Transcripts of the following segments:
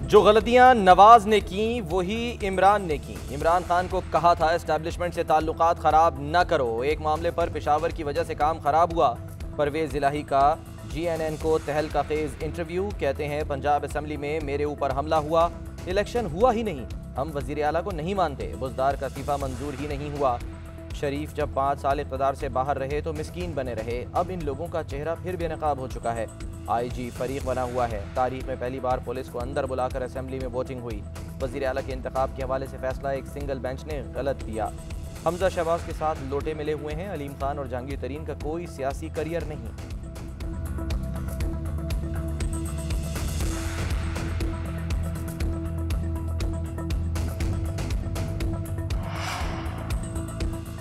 जो गलतियां नवाज ने की वही इमरान ने की। इमरान खान को कहा था एस्टैब्लिशमेंट से ताल्लुकात खराब न करो। एक मामले पर पेशावर की वजह से काम खराब हुआ। परवेज इलाही का GNN को तहलका खेज इंटरव्यू। कहते हैं पंजाब असेंबली में मेरे ऊपर हमला हुआ, इलेक्शन हुआ ही नहीं। हम वजीर आला को नहीं मानते। बुज़दार का इस्तीफा मंजूर ही नहीं हुआ। शरीफ जब 5 साल इक़्तिदार से बाहर रहे तो मिस्कीन बने रहे। अब इन लोगों का चेहरा फिर बेनकाब हो चुका है। IG फरीक बना हुआ है। तारीख में पहली बार पुलिस को अंदर बुलाकर असेंबली में वोटिंग हुई। वज़ीर आला के इंतखाब के हवाले से फैसला एक सिंगल बेंच ने गलत दिया। हमजा शहबाज के साथ लोटे मिले हुए हैं। अलीम खान और जहांगीर तरीन का कोई सियासी करियर नहीं।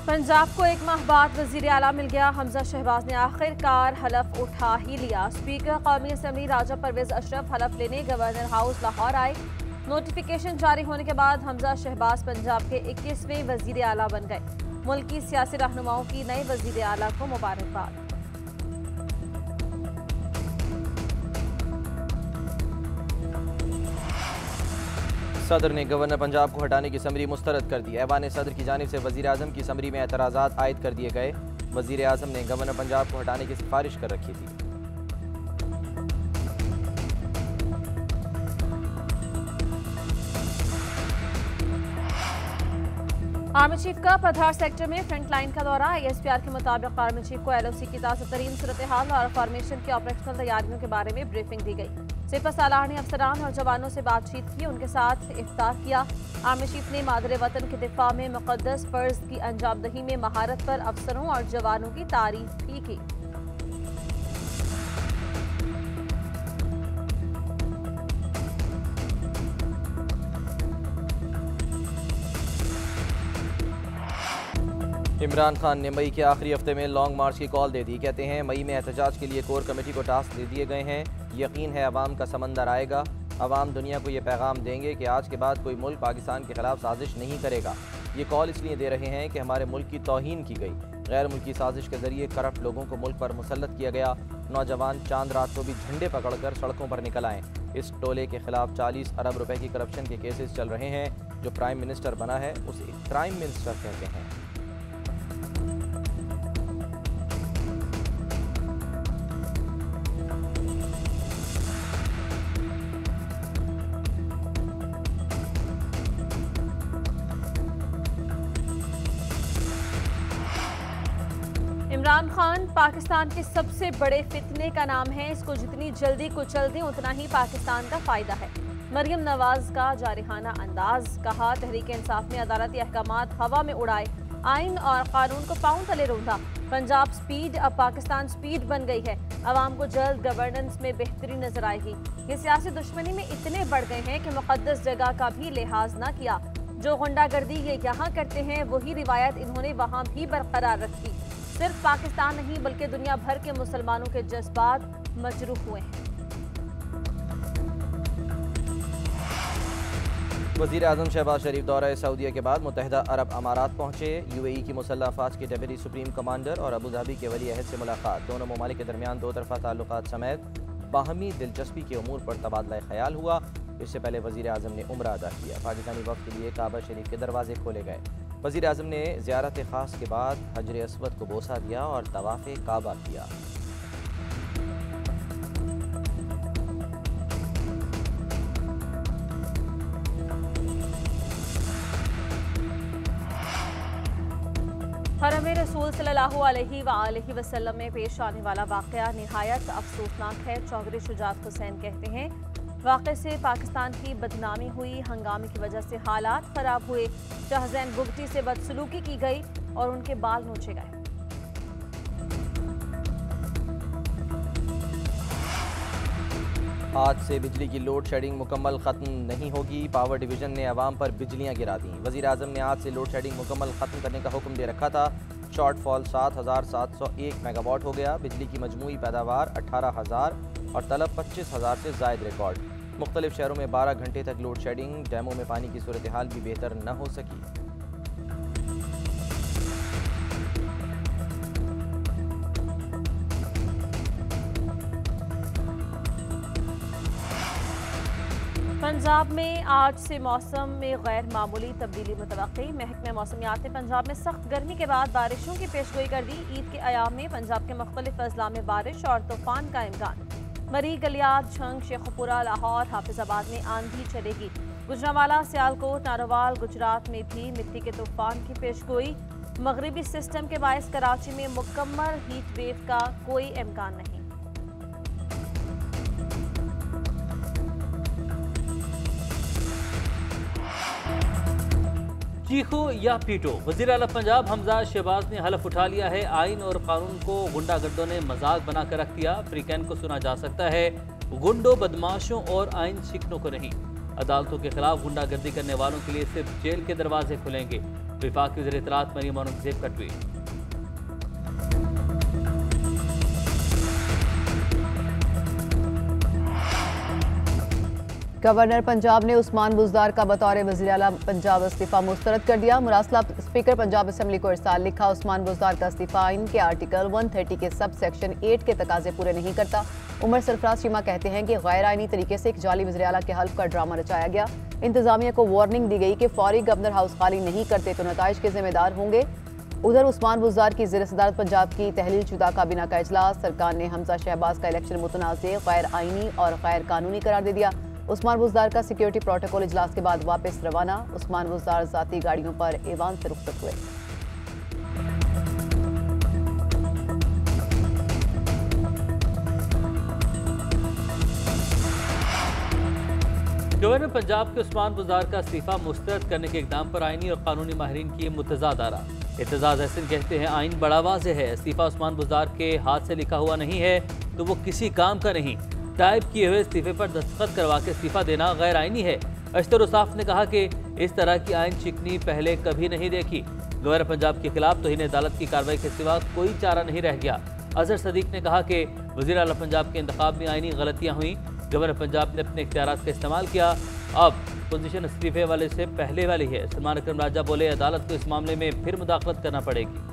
पंजाब को एक माह बाद वजीर आला मिल गया। हमजा शहबाज ने आखिरकार हलफ उठा ही लिया। स्पीकर कौमी असम्बली राजा परवेज अशरफ हलफ लेने गवर्नर हाउस लाहौर आए। नोटिफिकेशन जारी होने के बाद हमजा शहबाज पंजाब के 21वें वजीर आला बन गए। मुल्क की सियासी रहनुमाओं की नए वजीर आला को मुबारकबाद। सदर ने गवर्नर पंजाब को हटाने की समरी मुस्तरद कर दी। ऐवान सदर की जानिब से वजीर आजम की समरी में एतराज़ात आयद कर दिए गए। वजीर आजम ने गवर्नर पंजाब को हटाने की सिफारिश कर रखी थी। आर्मी चीफ का पधार सेक्टर में फ्रंट लाइन का दौरा। ISPR के मुताबिक आर्मी चीफ को LOC की ताज़ा तरीन सूरत हाल और फॉर्मेशन की ऑपरेशनल तैयारियों के बारे में ब्रीफिंग दी गई। सिपह सालार ने अफसरान और जवानों से बातचीत की, उनके साथ इफ्तार किया। आर्मी चीफ ने मादरे वतन के दिफा में मुक़द्दस फ़र्ज की अंजामदही में महारत पर अफसरों और जवानों की तारीफ भी की। इमरान खान ने मई के आखिरी हफ्ते में लॉन्ग मार्च की कॉल दे दी। कहते हैं मई में एहतजाज के लिए कोर कमेटी को टास्क दे दिए गए हैं। यकीन है अवाम का समंदर आएगा। अवाम दुनिया को ये पैगाम देंगे कि आज के बाद कोई मुल्क पाकिस्तान के खिलाफ साजिश नहीं करेगा। ये कॉल इसलिए दे रहे हैं कि हमारे मुल्क की तौहीन की गई। गैर मुल्की साजिश के जरिए करप्ट लोगों को मुल्क पर मुसल्लत किया गया। नौजवान चांद रात को भी झंडे पकड़कर सड़कों पर निकल आए। इस टोले के खिलाफ 40 अरब रुपए की करप्शन के केसेस चल रहे हैं। जो प्राइम मिनिस्टर बना है उसे क्राइम मिनिस्टर कहते हैं। इमरान खान पाकिस्तान के सबसे बड़े फितने का नाम है। इसको जितनी जल्दी कुचल दें उतना ही पाकिस्तान का फायदा है। मरियम नवाज का जारिहाना अंदाज। कहा तहरीक इंसाफ ने अदालती अहकामात हवा में उड़ाए, आइन और कानून को पांव तले रौंदा। पंजाब स्पीड अब पाकिस्तान स्पीड बन गई है। अवाम को जल्द गवर्नेंस में बेहतरी नजर आएगी। ये सियासी दुश्मनी में इतने बढ़ गए हैं कि मुकद्दस जगह का भी लिहाज न किया। जो गुंडागर्दी ये यहाँ करते हैं वही रिवायत इन्होंने वहाँ भी बरकरार रखी। सिर्फ पाकिस्तान नहीं बल्कि दुनिया भर के मुसलमानों के जज्बात मजरूह हुए हैं। वज़ीर आज़म शहबाज शरीफ दौरा सऊदीया के बाद मुत्तहिदा अरब अमारात पहुंचे। UAE की मुसल्लह अफवाज के डेप्यूटी सुप्रीम कमांडर और अबू धाबी के वली अहद से मुलाकात। दोनों ममालिक के दरमियान दो तरफा ताल्लुकात समेत बाहमी दिलचस्पी के उमूर पर तबादला ख्याल हुआ। इससे पहले वज़ीर आज़म ने उम्रा अदा किया। पाकिस्तानी वफ़द के लिए काबा शरीफ के दरवाजे खोले गए। वज़ीर आज़म ने ज़ियारत ख़ास के बाद हजर अस्वद को बोसा दिया और तवाफ़े काबा किया। हरम रसूल सल्लल्लाहु अलैहि वसल्लम में पेश आने वाला वाक़या निहायत अफसोसनाक है। चौधरी शुजात हुसैन कहते हैं वाक़े से पाकिस्तान की बदनामी हुई। हंगामे की वजह से हालात ख़राब हुए। शाहजैन बुगटी से बदसलूकी की गई और उनके बाल नोचे गए। आज से बिजली की लोड शेडिंग मुकम्मल ख़त्म नहीं होगी। पावर डिवीज़न ने अवाम पर बिजलियाँ गिरा दी। वज़ीर आज़म ने आज से लोड शेडिंग मुकम्मल ख़त्म करने का हुक्म दे रखा था। शॉर्टफॉल 7,701 मेगावाट हो गया। बिजली की मजमूई पैदावार 18,000 और तलब 25,000 से ज़ायद रिकॉर्ड। मुख्तलिफ शहरों में 12 घंटे तक लोड शेडिंग। डैमों में पानी की सूरत हाल भी बेहतर न हो सकी। पंजाब में आज से मौसम में गैर मामूली तब्दीली मुतवक्की। महकमे मौसमियात ने पंजाब में सख्त गर्मी के बाद बारिशों की पेशगोई कर दी। ईद के अयाम में पंजाब के मुख्तलिफ अजला में बारिश और तूफान का इम्कान। मरी, गलियात, झंग, शेखुपुरा, लाहौर, हाफिजाबाद में आंधी चलेगी। गुजरांवाला, सियालकोट, नारोवाल, गुजरात में भी मिट्टी के तूफान की पेशगोई। मगरबी सिस्टम के बायस कराची में मुकम्मल हीट वेव का कोई इम्कान नहीं। चीखो या पीटो, वज़ीर आला पंजाब हमजा शहबाज ने हलफ उठा लिया है। आइन और कानून को गुंडागर्दों ने मजाक बनाकर रख दिया। फ्रीकैन को सुना जा सकता है, गुंडों, बदमाशों और आइन शिकनों को नहीं। अदालतों के खिलाफ गुंडागर्दी करने वालों के लिए सिर्फ जेल के दरवाजे खुलेंगे। वफाकी वज़ीर इत्तलात मरियम औरंगज़ेब का ट्वीट। गवर्नर पंजाब ने उस्मान बुज़दार का बतौर वज़ीर आला पंजाब इस्तीफा मुस्तरद कर दिया। मुरासला स्पीकर पंजाब असम्बली को इरसाल लिखा। उस्मान बुज़दार का इस्तीफा आइन के आर्टिकल 130 के सब सेक्शन 8 के तकाजे पूरे नहीं करता। उमर सरफराज शीमा कहते हैं कि गैर आइनी तरीके से एक जाली वज़ीर आला के हल्फ का ड्रामा रचाया गया। इंतजामिया को वार्निंग दी गई कि फौरी गवर्नर हाउस खाली नहीं करते तो नताइज के जिम्मेदार होंगे। उधर उस्मान बुज़दार की ज़ेर सदारत पंजाब की तहलील शुदा काबीना का इजलास। सरकार ने हमजा शहबाज का इलेक्शन मुतनाज़, गैर आइनी और गैर कानूनी करार दे दिया। उस्मान बुज़दार का सिक्योरिटी प्रोटोकॉल इजलास के बाद वापस रवाना। उस्मान बुज़दार ज़ाती गाड़ियों पर ऐवान से रुखसत हुए। गवर्नर पंजाब के उस्मान बुज़दार का इस्तीफा मुस्तरद करने के इक़दाम पर आइनी और कानूनी माहिरीन की मुतज़ाद आरा। एतजाज़ हसन कहते हैं, आइन बड़ा वाज़ेह है। इस्तीफा उस्मान बुज़दार के हाथ से लिखा हुआ नहीं है तो वो किसी काम का नहीं। टाइप किए हुए इस्तीफे पर दस्तखत करवा के इस्तीफा देना गैर आइनी है। अशतर उसाफ ने कहा कि इस तरह की आइन शिकनी पहले कभी नहीं देखी। गवर्नर पंजाब के खिलाफ तौहीन अदालत की कार्रवाई के सिवा कोई चारा नहीं रह गया। अजहर सदीक ने कहा कि वज़ीर आला पंजाब के इंतखाब में आइनी गलतियाँ हुई। गवर्नर पंजाब ने अपने इख्तियारात का इस्तेमाल किया। अब पोजीशन इस्तीफे वाले से पहले वाली है। सलमान अकरम राजा बोले, अदालत को इस मामले में फिर मुदाखलत करना पड़ेगी।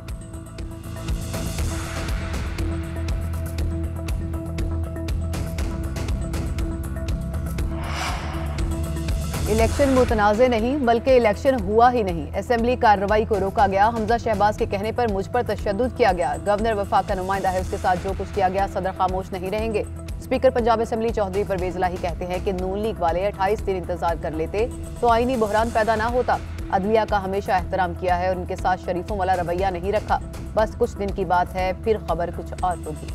इलेक्शन मुतनाज़े नहीं बल्कि इलेक्शन हुआ ही नहीं। असेंबली कार्रवाई को रोका गया। हमजा शहबाज के कहने पर मुझ पर तशद्दुद किया गया। गवर्नर वफाक का नुमाइंदा है, उसके साथ जो कुछ किया गया सदर खामोश नहीं रहेंगे। स्पीकर पंजाब असेंबली चौधरी परवेज इलाही कहते हैं कि नून लीग वाले 28 दिन इंतजार कर लेते तो आईनी बहरान पैदा ना होता। अदलिया का हमेशा एहतराम किया है और उनके साथ शरीफों वाला रवैया नहीं रखा। बस कुछ दिन की बात है, फिर खबर कुछ और होगी।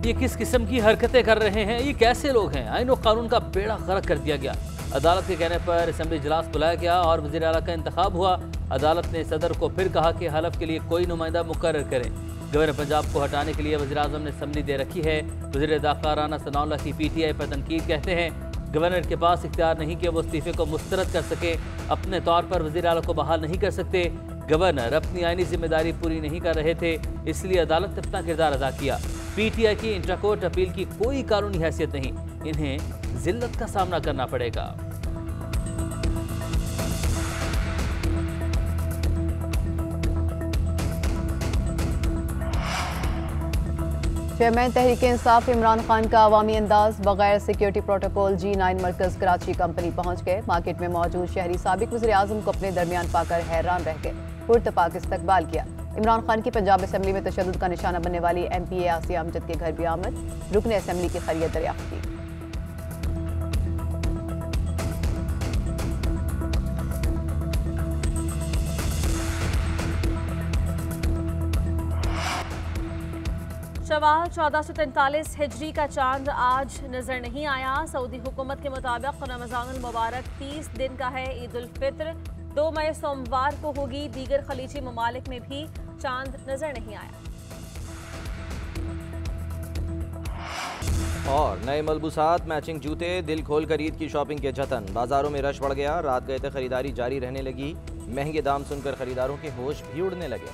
ये किस किस्म की हरकतें कर रहे हैं? ये कैसे लोग हैं? आइन और कानून का बेड़ा गर्क कर दिया गया। अदालत के कहने पर असेंबली इजलास बुलाया गया और वज़ीर आला का इंतखाब हुआ। अदालत ने सदर को फिर कहा कि हलफ के लिए कोई नुमाइंदा मुकर्रर करें। गवर्नर पंजाब को हटाने के लिए वज़ीर आज़म ने असम्बली दे रखी है। वज़ीर दाखिला राना सनाउल्लाह की PTI पर तनकीद कहते हैं, गवर्नर के पास इख्तियार नहीं कि वो इस्तीफे को मुस्तरद कर सके। अपने तौर पर वज़ीर आला को बहाल नहीं कर सकते। गवर्नर अपनी आइनी जिम्मेदारी पूरी नहीं कर रहे थे, इसलिए अदालत ने अपना किरदार अदा किया। PTI की इंट्राकोर्ट अपील की कोई कानूनी हैसियत नहीं। इन्हें जिल्लत का सामना करना पड़ेगा। चेयरमैन तहरीक इंसाफ इमरान खान का अवामी अंदाज। बगैर सिक्योरिटी प्रोटोकॉल G9 मरकज कराची कंपनी पहुंच गए। मार्केट में मौजूद शहरी साबिक वज़ीर आज़म को अपने दरमियान पाकर हैरान रह गए। पुरतपाक इस्तकबाल किया। इमरान खान की पंजाब असेंबली में तशद्दुद का निशाना बनने वाली MPA आसिया अमजद के घर भी आमद। रुकन असेंबली की खैरियत दरियाफ्त की। शवाल 1443 हिजरी का चांद आज नजर नहीं आया। सऊदी हुकूमत के मुताबिक रमज़ानुल मुबारक 30 दिन का है। ईद उल फित्र 2 मई सोमवार को होगी। दीगर खलीजी ममालिक में भी चांद नजर नहीं आया। और नए मलबूसात, मैचिंग जूते, दिल खोल कर ईद की शॉपिंग के जतन। बाजारों में रश बढ़ गया। रात गए थे खरीदारी जारी रहने लगी। महंगे दाम सुनकर खरीदारों के होश भी उड़ने लगे।